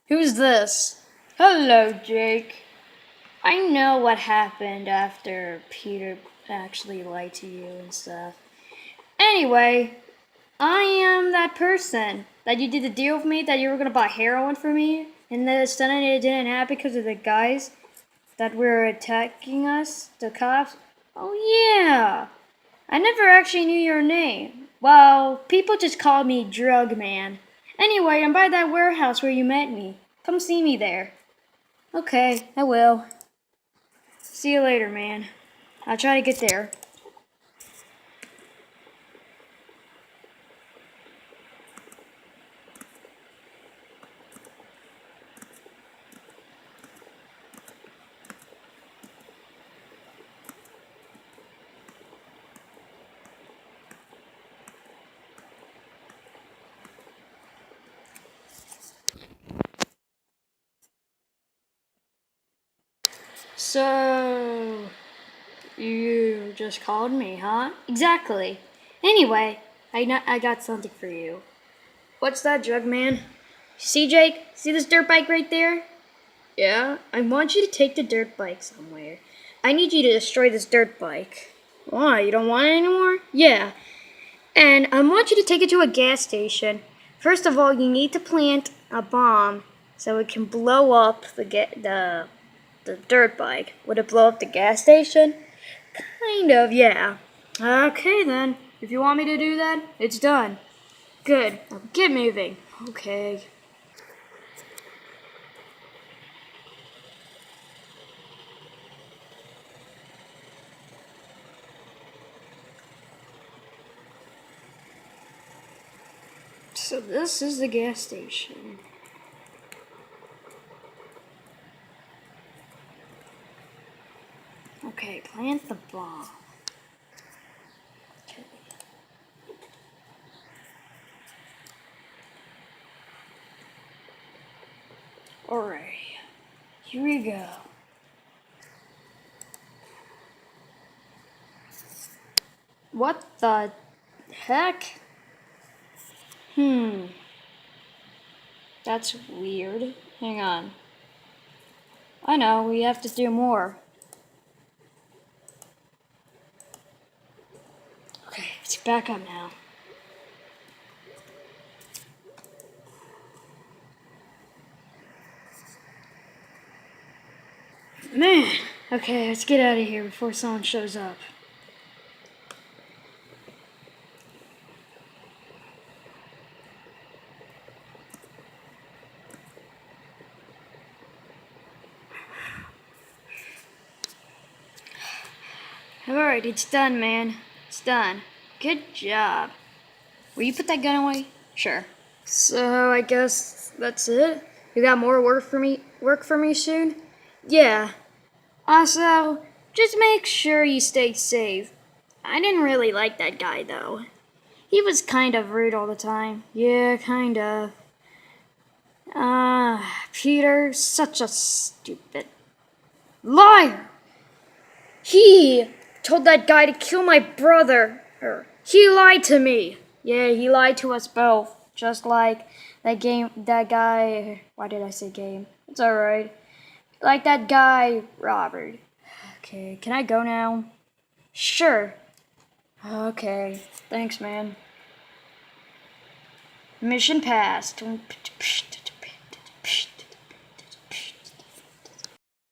Who's this? Hello, Jake. I know what happened after Peter actually lied to you and stuff. Anyway, I am that person that you did the deal with me that you were gonna buy heroin for me, and then suddenly it didn't happen because of the guys that were attacking us, the cops. Oh yeah, I never actually knew your name. Well, people just called me Drug Man. Anyway, I'm by that warehouse where you met me. Come see me there. Okay, I will. See you later, man. I'll try to get there. So, you just called me, huh? Exactly. Anyway, I got something for you. What's that, Drug Man? See, Jake? See this dirt bike right there? Yeah? I want you to take the dirt bike somewhere. I need you to destroy this dirt bike. Why? You don't want it anymore? Yeah. And I want you to take it to a gas station. First of all, you need to plant a bomb so it can blow up the dirt bike. Would it blow up the gas station? Kind of, yeah. Okay then. If you want me to do that, it's done. Good. Now get moving. Okay. So this is the gas station. Okay, plant the bomb. Okay. Alright. Here we go. What the heck? That's weird. Hang on. I know, we have to do more. Okay, it's back up now. Man! Okay, let's get out of here before someone shows up. Alright, it's done, man. It's done. Good job. Will you put that gun away? Sure. So I guess that's it. You got more work for me soon? Yeah. Also, just make sure you stay safe. I didn't really like that guy though. He was kind of rude all the time. Yeah, kind of. Peter, such a stupid liar. He told that guy to kill my brother. He lied to me. Yeah, he lied to us both. Just like that guy. Why did I say game? It's alright. Like that guy, Robert. Okay, can I go now? Sure. Okay, thanks, man. Mission passed.